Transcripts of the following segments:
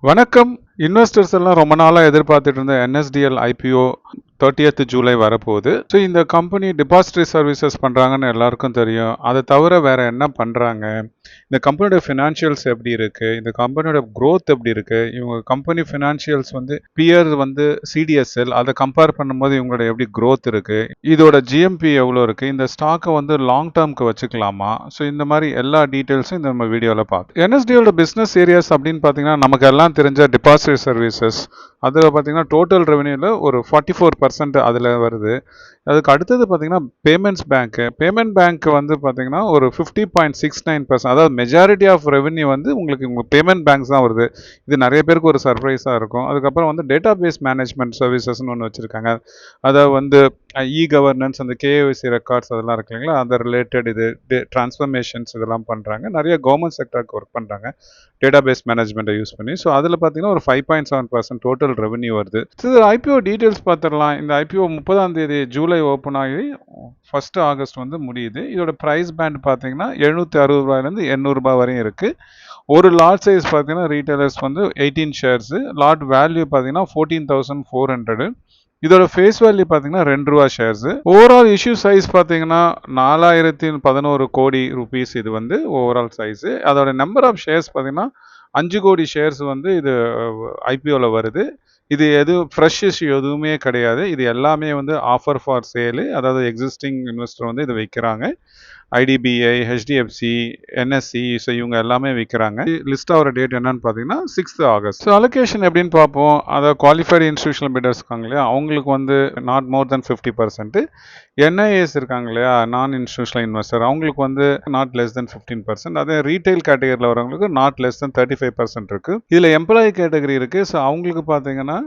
வணக்கம். இன்வெஸ்டர்ஸ் எல்லாம் ரொம்ப நாளா எதிர்பார்த்துட்டு இருந்த NSDL IPO 30th ஜூலை வரப்போகுது. ஸோ இந்த கம்பெனி டெபாசிட்டரி சர்வீசஸ் பண்ணுறாங்கன்னு எல்லாருக்கும் தெரியும். அதை தவிர வேற என்ன பண்ணுறாங்க, இந்த கம்பெனியோட ஃபினான்ஷியல்ஸ் எப்படி இருக்கு, இந்த கம்பெனியோட growth எப்படி இருக்கு, இவங்க கம்பெனி ஃபினான்ஷியல்ஸ் வந்து பியர் வந்து CDSL அதை கம்பேர் பண்ணும்போது இவங்களோட எப்படி growth இருக்கு, இதோட GMP எவ்வளோ இருக்கு, இந்த ஸ்டாக்கை வந்து லாங் டேர்ம்க்கு வச்சுக்கலாமா, ஸோ இந்த மாதிரி எல்லா டீட்டெயில்ஸும் இந்த நம்ம வீடியோவில் பார்க்கலாம். NSDLோட பிஸ்னஸ் ஏரியாஸ் அப்படின்னு பார்த்தீங்கன்னா நமக்கு எல்லாம் தெரிஞ்ச டெபாசிட்டரி சர்வீசஸ், அதில் பார்த்தீங்கன்னா டோட்டல் ரெவன்யூவில் ஒரு 44% அதில் வருது. அதுக்கு அடுத்தது பார்த்தீங்கன்னா பேமெண்ட் பேங்க் வந்து பார்த்தீங்கன்னா ஒரு 50.69%, அதாவது மெஜாரிட்டி ஆஃப் ரெவன்யூ வந்து உங்களுக்கு உங்கள் பேமெண்ட் பேங்க்ஸ் தான் வருது. இது நிறைய பேருக்கு ஒரு சர்ப்ரைஸாக இருக்கும். அதுக்கப்புறம் வந்து டேட்டா பேஸ் மேனேஜ்மெண்ட் சர்வீசஸ்னு ஒன்று வச்சுருக்காங்க. அதை வந்து கவர்னன்ஸ், அந்த KYC ரெக்கார்ட்ஸ் அதெல்லாம் இருக்கு இல்லைங்களா, அதை ரிலேட்டட் இது டிரான்ஸ்ஃபர்மேஷன்ஸ் இதெல்லாம் பண்ணுறாங்க. நிறைய கவர்மெண்ட் செக்டருக்கு ஒர்க் பண்ணுறாங்க டேட்டா பேஸ் மேனேஜ்மெண்ட்டை யூஸ் பண்ணி. ஸோ அதில் பார்த்தீங்கன்னா ஒரு 5.7% டோட்டல் ரெவன்யூ வருது. ஸோ இது IPO டீட்டெயில்ஸ் பார்த்துடலாம். இந்த IPO 30 ஜூலை ஓப்பன் ஆகி 1 ஆகஸ்ட் வந்து முடியுது. இதோட ப்ரைஸ் பேண்ட் பார்த்தீங்கன்னா ₹760 800 வரையும் இருக்குது. ஒரு லாட் சைஸ் பார்த்தீங்கன்னா ரீட்டைலர்ஸ் வந்து 18 ஷேர்ஸு, லாட் வேல்யூ பார்த்தீங்கன்னா 14,400. இதோட ஃபேஸ் வேல்யூ பார்த்தீங்கன்னா ₹2 ஷேர்ஸு. ஓவரால் இஷ்யூ சைஸ் பார்த்தீங்கன்னா 4011 கோடி ருபீஸ். இது வந்து ஓவரால் சைஸு. அதோட நம்பர் ஆஃப் ஷேர்ஸ் பார்த்தீங்கன்னா 5 கோடி ஷேர்ஸ் வந்து இது IPOவில் வருது. இது ஃப்ரெஷ் இஷ்யூ எதுவுமே கிடையாது. இது எல்லாமே வந்து ஆஃபர் ஃபார் சேலு, அதாவது எக்ஸிஸ்டிங் இன்வெஸ்டர் வந்து இதை வைக்கிறாங்க. IDBI, HDFC, NSE, ஸோ இவங்க எல்லாமே விற்கிறாங்க. லிஸ்ட் ஆகிற டேட் என்னன்னு பார்த்தீங்கன்னா 6th ஆகஸ்ட். ஸோ அலோகேஷன் எப்படின்னு பார்ப்போம். அதாவது குவாலிஃபைடு இன்ஸ்டியூஷனல் பிடர்ஸ் இருக்காங்க இல்லையா, அவங்களுக்கு வந்து நாட் மோர் தென் 50%. NIAs இருக்காங்க இல்லையா, நான் இன்ஸ்டியூஷனல் இன்வெஸ்டர், அவங்களுக்கு வந்து நாட் லெஸ் தென் 15%. அதே ரீட்டைல் கேட்டகரியில் வரவங்களுக்கு நாட் லெஸ் தென் 35% இருக்கு. இதில் எம்ப்ளாயி கேட்டகரி இருக்கு. ஸோ அவங்களுக்கு பார்த்தீங்கன்னா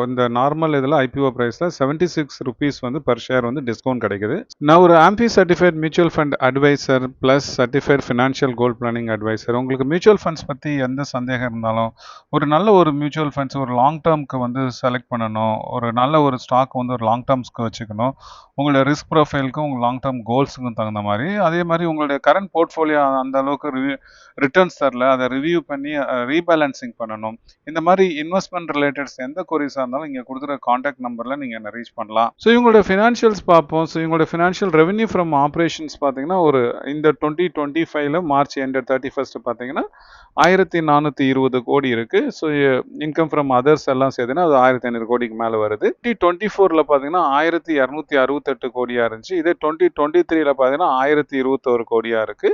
இந்த நார்மல் இதில் IPO ப்ரைஸில் 76 ருபீஸ் வந்து பர் ஷேர் வந்து டிஸ்கவுண்ட் கிடைக்குது. நான் ஒரு AMFI certified mutual fund adviser plus certified financial goal planning adviser. உங்களுக்கு மியூச்சுவல் ஃபண்ட்ஸ் பற்றி எந்த சந்தேகம் இருந்தாலும், ஒரு நல்ல ஒரு மியூச்சுவல் ஃபண்ட்ஸ் ஒரு லாங் டேர்ம்க்கு வந்து செலக்ட் பண்ணணும், ஒரு நல்ல ஒரு ஸ்டாக் வந்து ஒரு லாங் டேர்ம்ஸ்க்கு வச்சுக்கணும், உங்களோட ரிஸ்க் ப்ரொஃபைலுக்கும் உங்கள் லாங் டேர்ம் கோல்ஸுக்கும் தகுந்த மாதிரி. அதே மாதிரி உங்களுடைய கரண்ட் போர்ட்ஃபோலியோ அந்த அளவுக்கு ரிட்டர்ன்ஸ் தரல, அதை ரிவ்யூ பண்ணி ரீபேலன்சிங் பண்ணணும். இந்த மாதிரி இன்வெஸ்ட்மெண்ட் ரிலேட்டட்ஸ் எந்த கொரிஸாக இருந்தாலும் இங்கே கொடுக்குற காண்டாக்ட் நம்பரில் நீங்கள் என்ன ரீச் பண்ணலாம். ஸோ இவங்களோட ஃபினான்ஷியல்ஸ் பார்ப்போம். ஸோ இவங்களோட ஃபினான்ஷியல் ரெவன்யூ ஃப்ரம் ஆப்ரேஷன்ஸ் பார்த்தீங்கன்னா ஒரு இந்த 2025 மார்ச் எண்ட் 31 பார்த்தீங்கன்னா 1420 கோடி இருக்கு. ஸோ இன்கம் ஃப்ரம் அதர்ஸ் எல்லாம் சேர்த்துனா அது 1500 கோடிக்கு மேலே வருது. 2024 பார்த்தீங்கன்னா 1268 கோடியா இருந்துச்சு. இதே 2023 பார்த்தீங்கன்னா 1021 கோடியா இருக்கு.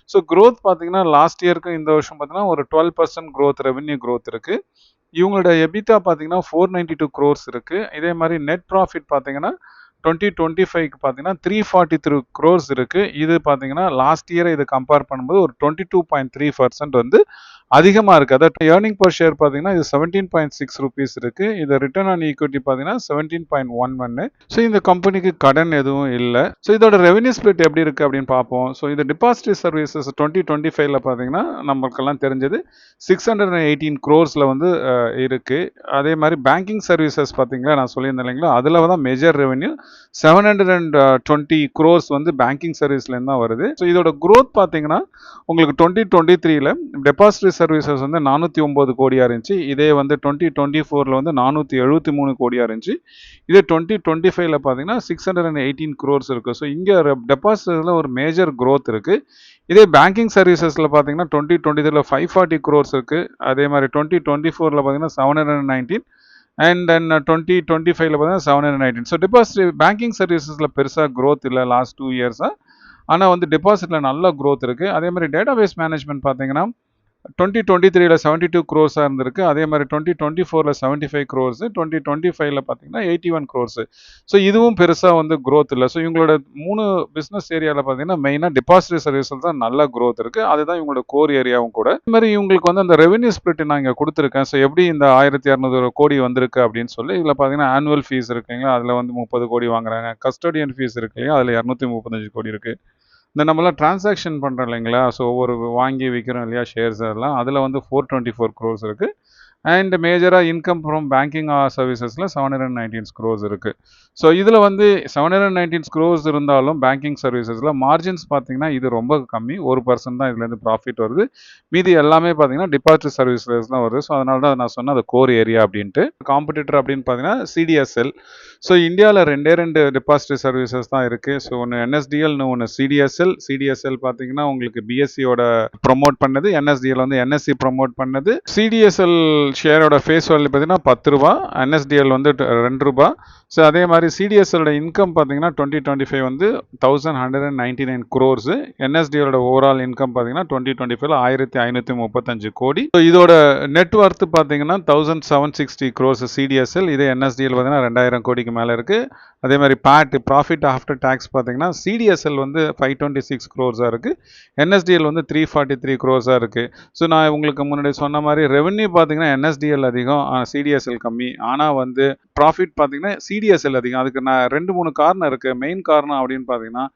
ஸோ growth பார்த்தீங்கன்னா லாஸ்ட் இயருக்கு இந்த வருஷம் பார்த்தீங்கன்னா ஒரு 12% growth, ரெவன்யூ growth இருக்கு. இவங்களோட எபிட்டா பார்த்தீங்கன்னா 492 crores இருக்கு. இதே மாதிரி நெட் ப்ராஃபிட் பார்த்தீங்கன்னா 2025க்கு பார்த்தீங்கன்னா 343 crores இருக்கு. இது பார்த்தீங்கன்னா லாஸ்ட் இயரை இது கம்பேர் பண்ணும்போது ஒரு 22.3% வந்து அதிகமாக இருக்குது. அதாவது ஏர்னிங் பர் ஷேர் பார்த்தீங்கன்னா இது 17.6 ருபீஸ் இருக்குது. இது ரிட்டர்ன் ஆன் ஈக்விட்டி பார்த்தீங்கன்னா 17.11. ஸோ இந்த கம்பெனிக்கு கடன் எதுவும் இல்லை. ஸோ இதோட ரெவன்யூ ஸ்பிளிட் எப்படி இருக்குது அப்படின்னு பார்ப்போம். ஸோ இது டெபாசிட்டரி சர்வீசஸ் 2025 பார்த்தீங்கன்னா நமக்கெல்லாம் தெரிஞ்சது 618 crores வந்து இருக்குது. அதே மாதிரி பேங்கிங் சர்வீசஸ் பார்த்தீங்களா, நான் சொல்லியிருந்தேன் இல்லைங்களா, அதில் தான் மேஜர் ரெவன்யூ 720 crores வந்து பேங்கிங் சர்வீஸ்லேருந்து தான் வருது. ஸோ இதோட growth பார்த்தீங்கன்னா உங்களுக்கு 2023 டெபாசிட்டரி சர்வீசஸ் வந்து 409 கோடியா இருந்துச்சு. இதே வந்து 2024 வந்து 473 கோடியா இருந்துச்சு. இதே 2025 பார்த்தீங்கன்னா 618 crores இருக்கு. ஸோ இங்கே டெபாசிட்ல ஒரு மேஜர் growth இருக்கு. இதே பேங்கிங் சர்வீசஸ்ல பார்த்தீங்கன்னா 2023 540 crores இருக்கு. அதே மாதிரி 2024 பார்த்தீங்கன்னா 719 அண்ட் தென் 2025 பார்த்தீங்கன்னா 719. ஸோ டெபாசிட் பேங்கிங் சர்வீசஸ்ல பெருசாக growth இல்லை லாஸ்ட் 2 இயர்ஸாக. ஆனால் வந்து டெபாசிட்டில் நல்ல growth இருக்குது. அதே மாதிரி டேட்டாபேஸ் மேனேஜ்மெண்ட் பார்த்தீங்கன்னா 2023 72 crores இருந்திருக்கு. அதே மாதிரி 2024 75 crores, 2025 பார்த்தீங்கன்னா 81 crores. ஸோ இதுவும் பெருசாக வந்து growth இல்லை. ஸோ இவங்களோட 3 பிஸ்னஸ் ஏரியாவில் பார்த்தீங்கன்னா மெயினாக டெபாசிட்டரி சர்வீஸில் தான் நல்ல growth இருக்குது. அதுதான் இவங்களோட கோர் ஏரியாவும் கூட. இது மாதிரி இவங்களுக்கு வந்து அந்த ரெவன்யூ ஸ்பிளிட் நான் இங்கே கொடுத்துருக்கேன். ஸோ எப்படி இந்த 1200 கோடி வந்திருக்கு அப்படின்னு சொல்லி இதில் பார்த்தீங்கன்னா ஆனுவல் ஃபீஸ் இருக்குங்களா, அதில் வந்து 30 கோடி வாங்குறாங்க. கஸ்டோடியன் ஃபீஸ் இருக்கு இல்லையா, அதில் 235 கோடி இருக்குது. இந்த நம்மளாம் டிரான்சாக்ஷன் பண்ணுறோம் இல்லைங்களா, ஸோ ஒவ்வொரு வாங்கி விற்கிறோம் இல்லையா ஷேர்ஸ், எல்லாம் அதில் வந்து 424 crores இருக்குது. அண்ட் மேஜராக இன்கம் ஃப்ரம் பேங்கிங் சர்வீசஸில் 719 crores இருக்குது. ஸோ இதில் வந்து 719 crores இருந்தாலும் பேங்கிங் சர்வீசஸில் மார்ஜின்ஸ் பார்த்தீங்கன்னா இது ரொம்ப கம்மி, 1% தான் இதுலேருந்து ப்ராஃபிட் வருது. மீதி எல்லாமே பார்த்தீங்கன்னா டிபாசிட் சர்வீசஸ் தான் வருது. ஸோ அதனால தான் நான் சொன்னேன் அது கோர் ஏரியா அப்படின்ட்டு. காம்படிட்டர் அப்படின்னு பார்த்தீங்கன்னா சிடிஎஸ்எல். ஸோ இந்தியாவில் ரெண்டு டெபாசிட் சர்வீசஸ் தான் இருக்குது. ஸோ ஒன்று என்எஸ்டிஎல்னு ஒன்று சிடிஎஸ்எல். சிடிஎஸ்எல் பார்த்தீங்கன்னா உங்களுக்கு பிஎஸ்சியோட ப்ரொமோட் பண்ணது, என்எஸ்டிஎல் வந்து என்எஸ்சி ப்ரொமோட் பண்ணது. சிடிஎஸ்எல் ஷேரோட ஃபேஸ் வேல்யூ பார்த்தீங்கன்னா 10 ரூபா, என்எஸ்டிஎல் வந்து 2 ரூபா. ஸோ அதே மாதிரி சிடிஎஸ்எலோட இன்கம் பார்த்தீங்கன்னா 2025 வந்து 1199 crores. என்எஸ்டிஎலோட ஓவரால் இன்கம் பார்த்தீங்கன்னா 2025 1535 கோடி. ஸோ இதோட நெட் ஒர்த் பார்த்தீங்கன்னா 1760 crores சிடிஎஸ்எல். இதே என்எஸ்டிஎல் பார்த்தீங்கன்னா 2000 கோடிக்கு மேலே இருக்குது. அதே மாதிரி ப்ராஃபிட் ஆஃப்டர் டேக்ஸ் பார்த்தீங்கன்னா சிடிஎஸ்எல் வந்து 526 crores-ஆக இருக்குது, என்எஸ்டிஎல் வந்து 343 crores-ஆக இருக்குது. ஸோ நான் உங்களுக்கு முன்னாடி சொன்ன மாதிரி ரெவென்யூ பார்த்தீங்கன்னா என்எஸ்டிஎல் அதிகம், சிடிஎஸ்எல் கம்மி. ஆனால் வந்து ப்ராஃபிட் பார்த்தீங்கன்னா சிடிஎஸ்எல் அதிகம். அதுக்கு நான் 2-3 காரணம் இருக்குது. மெயின் காரணம் அப்படின்னு பார்த்தீங்கன்னா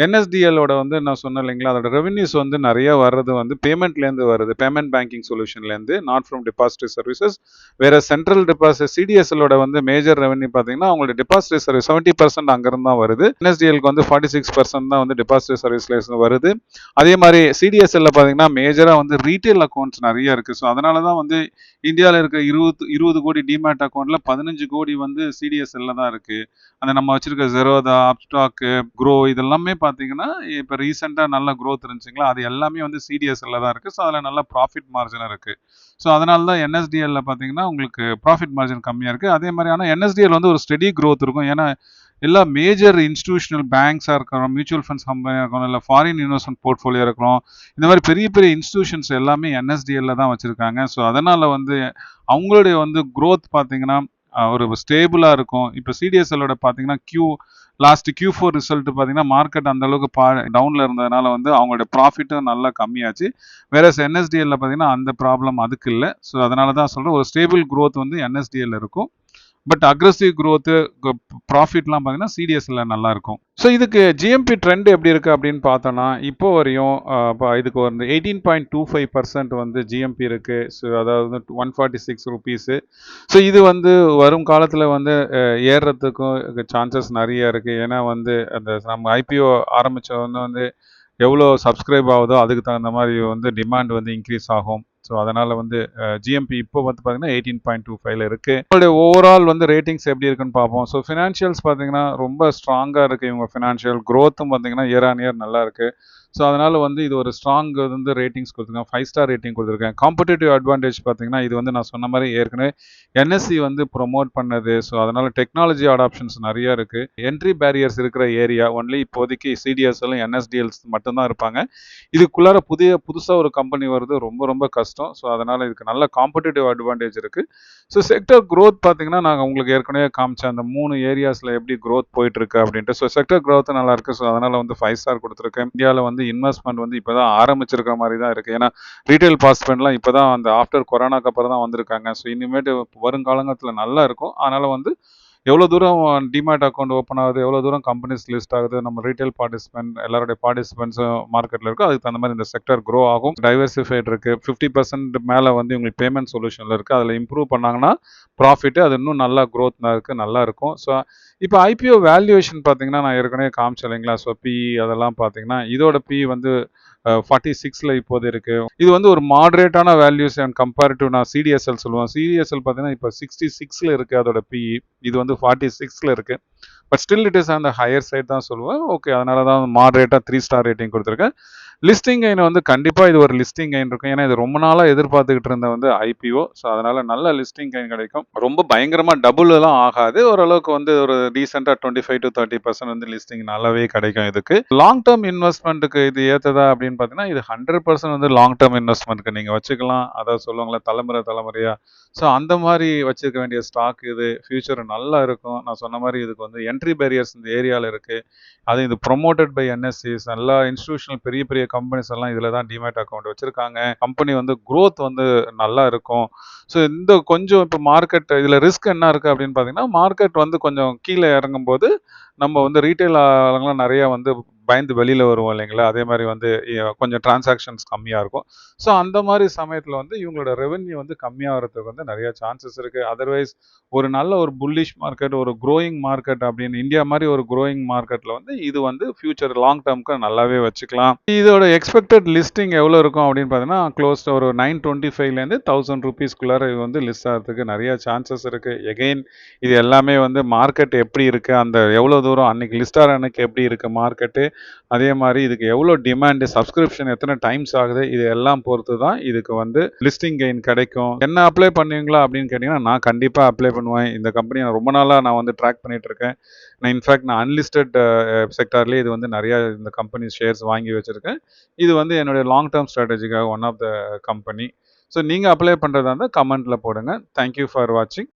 என்எஸ்டிஎலோட வந்து நான் சொன்னேன் இல்லைங்களா, அதோட ரெவென்யூஸ் வந்து நிறைய வர்றது வந்து பேமெண்ட்லேருந்து வருது, பேமெண்ட் பேங்கிங் சொல்யூஷன்லேருந்து, நாட் ஃப்ரம் டெபாசிட்டரி சர்வீசஸ். வேற சென்ட்ரல் டெபாசிட் சிடிஎஸ்எலோட வந்து மேஜர் ரெவென்யூ பார்த்தீங்கன்னா அவங்களோட டெபாசிட்டரி சர்வீஸ் 70% அங்கிருந்து தான் வருது. என்எஸ்டிஎலுக்கு வந்து 46% தான் வந்து டெபாசிட்டரி சர்வீஸ்ல வருது. அதே மாதிரி சிடிஎஸ்எல்ல பார்த்தீங்கன்னா மேஜராக வந்து ரீட்டைல் அக்கௌண்ட்ஸ் நிறைய இருக்குது. ஸோ அதனால தான் வந்து இந்தியாவில் இருக்க 20 கோடி டிமேட் அக்கௌண்ட்டில் 15 கோடி வந்து சிடிஎஸ்எல்ல தான் இருக்குது. அந்த நம்ம வச்சிருக்க ஜெரோதா, அப்ஸ்டாக்கு, க்ரோ இதெல்லாமே பார்த்தீங்கன்னா இப்போ ரீசெண்டாக நல்ல க்ரோத் இருந்துச்சுங்களா, அது எல்லாமே வந்து சிடிஎஸ்எல்ல தான் இருக்குது. ஸோ அதில் நல்ல ப்ராஃபிட் மார்ஜின் இருக்குது. ஸோ அதனால தான் என்எஸ்டிஎல்ல பார்த்தீங்கன்னா உங்களுக்கு ப்ராஃபிட் மார்ஜின் கம்மியாக இருக்குது. அதே மாதிரி ஆனால் என்எஸ்டிஎல் வந்து ஒரு ஸ்டெடி க்ரோத் இருக்கும். ஏன்னா எல்லா மேஜர் இன்ஸ்டிடியூஷனல் பேங்க்ஸாக இருக்கணும், மியூச்சுவல் ஃபண்ட்ஸ் கம்பெனியாக இருக்கணும், இல்லை ஃபாரின் இன்வெஸ்ட்மெண்ட் போர்ட்ஃபோலியோ இருக்கணும், இந்த மாதிரி பெரிய பெரிய இன்ஸ்டிடியூஷன்ஸ் எல்லாமே என்எஸ்டிஎல்ல தான் வச்சுருக்காங்க. ஸோ அதனால் வந்து அவங்களுடைய வந்து க்ரோத் பார்த்தீங்கன்னா ஒரு ஸ்டேபிளாக இருக்கும். இப்போ சிடிஎஸ்எலோட பார்த்தீங்கன்னா லாஸ்ட் Q4 ரிசல்ட் பார்த்தீங்கன்னா மார்க்கெட் அந்த அளவுக்கு டவுனில் இருந்ததுனால வந்து அவங்களோட ப்ராஃபிட்டும் நல்லா கம்மியாச்சு. வேற என்எஸ்டிஎல்ல பார்த்தீங்கன்னா அந்த ப்ராப்ளம் அதுக்கு இல்லை. ஸோ அதனால தான் சொல்கிறேன் ஒரு ஸ்டேபிள் க்ரோத் வந்து என்எஸ்டிஎல்ல இருக்கும். பட் அக்ரெசிவ் க்ரோத்து ப்ராஃபிட்லாம் பார்த்தீங்கன்னா சிடிஎஸ்ல நல்லா இருக்கும். ஸோ இதுக்கு ஜிஎம்பி ட்ரெண்ட் எப்படி இருக்குது அப்படின்னு பார்த்தோன்னா இப்போ வரையும் இதுக்கு ஒரு 18.25% வந்து ஜிஎம்பி இருக்குது. ஸோ அதாவது 146 rupees. ஸோ இது வந்து வரும் காலத்தில் வந்து ஏறுறதுக்கும் சான்சஸ் நிறைய இருக்குது. ஏன்னா வந்து அந்த நம்ம ஐபிஓ ஆரம்பித்தோன்னு வந்து எவ்வளோ சப்ஸ்கிரைப் ஆகுதோ அதுக்கு தகுந்த மாதிரி வந்து டிமாண்ட் வந்து இன்க்ரீஸ் ஆகும். ஸோ அதனால் வந்து ஜிஎம்பி இப்போ வந்து பார்த்தீங்கன்னா 18.25 இருக்குது. உங்களுடைய ஓவரால் வந்து ரேட்டிங்ஸ் எப்படி இருக்குன்னு பார்ப்போம். ஸோ ஃபினான்ஷியல்ஸ் பார்த்தீங்கன்னா ரொம்ப ஸ்ட்ராங்காக இருக்குது. இவங்க ஃபினான்ஷியல் க்ரோத்தும் பார்த்தீங்கன்னா இயர் ஆன் இயர் நல்லா இருக்குது. ஸோ அதனால் வந்து இது ஒரு ஸ்ட்ராங் வந்து ரேட்டிங்ஸ் கொடுத்துருக்கேன், 5 ஸ்டார் ரேட்டிங் கொடுத்துருக்கேன். காம்படிட்டிவ் அட்வான்டேஜ் பார்த்தீங்கன்னா இது வந்து நான் சொன்ன மாதிரி ஏற்கனவே என்எஸ்சி வந்து ப்ரொமோட் பண்ணது. ஸோ அதனால் டெக்னாலஜி அடாப்ஷன்ஸ் நிறைய இருக்குது. என்ட்ரி பேரியர்ஸ் இருக்கிற ஏரியா ஒன்லி இப்போதைக்கு சிடிஎஸ்எல்லும் என்எஸ்டிஎல்ஸ் மட்டும்தான் இருப்பாங்க. இதுக்குள்ளார புதுசாக ஒரு கம்பெனி வருது ரொம்ப ரொம்ப கஷ்டம். ஸோ அதனால் இதுக்கு நல்ல காம்படிட்டிவ் அட்வான்டேஜ் இருக்குது. ஸோ செக்டர் க்ரோத் பார்த்தீங்கன்னா நாங்கள் உங்களுக்கு ஏற்கனவே காமிச்சேன் அந்த 3 ஏரியாஸில் எப்படி க்ரோத் போயிட்டுருக்கு அப்படின்ட்டு. ஸோ செக்டர் க்ரோத் நல்லா இருக்குது. ஸோ அதனால் வந்து 5 ஸ்டார் கொடுத்துருக்கேன். இந்தியாவில் வந்து இன்வெஸ்ட்மெண்ட் வந்து இப்போ தான் ஆரம்பிச்சிருக்கிற மாதிரி தான் இருக்குது. ஏன்னா ரீட்டைல் பார்ட்டிசிபெண்ட்லாம் இப்போ தான் அந்த ஆஃப்டர் கொரோனாக்கு அப்புறம் தான் வந்திருக்காங்க. ஸோ இனிமேட்டு வருங்காலங்களில் நல்லா இருக்கும். அதனால் வந்து எவ்வளோ தூரம் டிமேட் அக்கௌண்ட் ஓப்பன் ஆகுது, எவ்வளோ தூரம் கம்பெனிஸ் லிஸ்ட் ஆகுது, நம்ம ரீட்டைல் பார்ட்டிசிபெண்ட் எல்லாருடைய பார்ட்டிசிபெண்ட்ஸும் மார்க்கெட்டில் இருக்கும், அதுக்கு தகுந்த மாதிரி இந்த செக்டர் க்ரோ ஆகும். டைவர்சிஃபைட் இருக்குது. 50% மேலே வந்து உங்களுக்கு பேமெண்ட் சொல்யூஷனில் இருக்குது. அதில் இம்ப்ரூவ் பண்ணாங்கன்னா ப்ராஃபிட்டு அது இன்னும் நல்லா க்ரோத் இருக்குது, நல்லா இருக்கும். ஸோ இப்போ ஐபிஓ வேல்யூவேஷன் பார்த்தீங்கன்னா நான் ஏற்கனவே காமிச்சேன் இல்லைங்களா. ஸோ பிஇ அதெல்லாம் பார்த்தீங்கன்னா இதோட பிஇ வந்து 46ல் இப்போது இருக்குது. இது வந்து ஒரு மாடரேட்டான வேல்யூஸ் அண்ட் கம்பேரிட்டிவ் நான் சிடிஎஸ்எல் சொல்லுவேன். சிடிஎஸ்எல் பார்த்தீங்கன்னா இப்போ 66ல் இருக்குது அதோட பிஇ. இது வந்து 46ல் இருக்குது. பட் ஸ்டில் இட் இஸ் அந்த ஹையர் சைட் தான் சொல்லுவேன். ஓகே, அதனால தான் மாடரேட்டாக 3 ஸ்டார் ரேட்டிங் கொடுத்துருக்கேன். லிஸ்டிங் கைன் வந்து கண்டிப்பாக இது ஒரு லிஸ்டிங் கைன் இருக்கும். ஏன்னா இது ரொம்ப நாளாக எதிர்பார்த்துக்கிட்டு இருந்த வந்து ஐபிஓ. ஸோ அதனால் நல்ல லிஸ்டிங் கைன் கிடைக்கும். ரொம்ப பயங்கரமாக டபுள் எல்லாம் ஆகாது. ஓரளவுக்கு வந்து ஒரு ரீசெண்டாக 25 to 30% வந்து லிஸ்டிங் நல்லாவே கிடைக்கும். இதுக்கு லாங் டேர்ம் இன்வெஸ்ட்மெண்ட்டுக்கு இது ஏற்றதா அப்படின்னு பார்த்தீங்கன்னா இது 100% வந்து லாங் டேர்ம் இன்வெஸ்ட்மெண்ட்டுக்கு நீங்கள் வச்சுக்கலாம். அதாவது சொல்லுவாங்களே தலைமுறையாக. ஸோ அந்த மாதிரி வச்சுருக்க வேண்டிய ஸ்டாக் இது. ஃபியூச்சர் நல்லா இருக்கும். நான் சொன்ன மாதிரி இதுக்கு வந்து என்ட்ரி பேரியர்ஸ் இந்த ஏரியாவில் இருக்குது. அது இது ப்ரொமோட்டட் பை என்எஸ்சிஸ். எல்லா இன்ஸ்டிடியூஷனல் பெரிய பெரிய கம்பெனிஸ் எல்லாம் இதில் தான் டிமேட் அக்கௌண்ட் வச்சுருக்காங்க. கம்பெனி வந்து க்ரோத் வந்து நல்லா இருக்கும். ஸோ இந்த கொஞ்சம் இப்போ மார்க்கெட் இதில் ரிஸ்க் என்ன இருக்குது அப்படின்னு பார்த்தீங்கன்னா மார்க்கெட் வந்து கொஞ்சம் கீழே இறங்கும்போது நம்ம வந்து ரீட்டைல் ஆளுங்களாம் நிறையா வந்து பயந்து வெளியில வருவோம் இல்லைங்களா? அதே மாரி வந்து கொஞ்சம் டிரான்சாக்ஷன்ஸ் கம்மியா இருக்கும். ஸோ அந்த மாரி சமயத்துல வந்து இவங்களோட ரெவென்யூ வந்து கம்மியாவறதுக்கு வந்து நெறைய சான்சஸ் இருக்கு. அதர்வைஸ் ஒரு நல்ல ஒரு புல்லிஷ் மார்க்கெட், ஒரு குரோயிங் மார்க்கெட் அப்படின்னு இந்தியா மாரி ஒரு குரோயிங் மார்க்கெட்ல வந்து இது வந்து ஃபியூச்சர் லாங் டெர்ம்க்கு நல்லாவே வச்சுக்கலாம். இதோட எக்ஸ்பெக்டட் லிஸ்டிங் எவ்வளோ இருக்கும் அப்படின்னு பார்த்தீங்கன்னா, க்ளோஸ் டு ஒரு 925லேருந்து ₹1000 இது வந்து லிஸ்ட் ஆகறதுக்கு நெறைய சான்சஸ் இருக்கு. எகைன் இது எல்லாமே வந்து மார்க்கெட் எப்படி இருக்கு, அந்த எவ்வளோ தூரம் அன்னைக்கு லிஸ்ட் ஆற அன்னைக்கு எப்படி இருக்கு மார்க்கெட்டு, அதே மாரி இதுக்கு எவ்வளோ டிமாண்ட், சப்ஸ்கிரிப்ஷன் எத்தன டைம்ஸ் ஆகுது, இது எல்லாம் பொறுத்து தான் இதுக்கு வந்து லிஸ்டிங் கெயின் கிடைக்கும். என்ன அப்ளை பண்ணுவீங்களா அப்படின்னு கேட்டீங்கன்னா, நான் கண்டிப்பா அப்ளை பண்ணுவேன். இந்த கம்பெனிய ரொம்ப நாளா நான் வந்து ட்ராக் பண்ணிட்டு இருக்கேன். நான் அன்லிஸ்டட் செக்டார்லயே இது வந்து நெறைய இந்த கம்பெனி ஷேர்ஸ் வாங்கி வச்சிருக்கேன். இது வந்து என்னுடைய லாங் டெர்ம் ஸ்ட்ராட்டஜிக்காக one of the company. So நீங்க அப்ளை பண்றதா இருந்தா கமெண்ட்ல போடுங்க. தேங்க் யூ ஃபார் வாட்சிங்.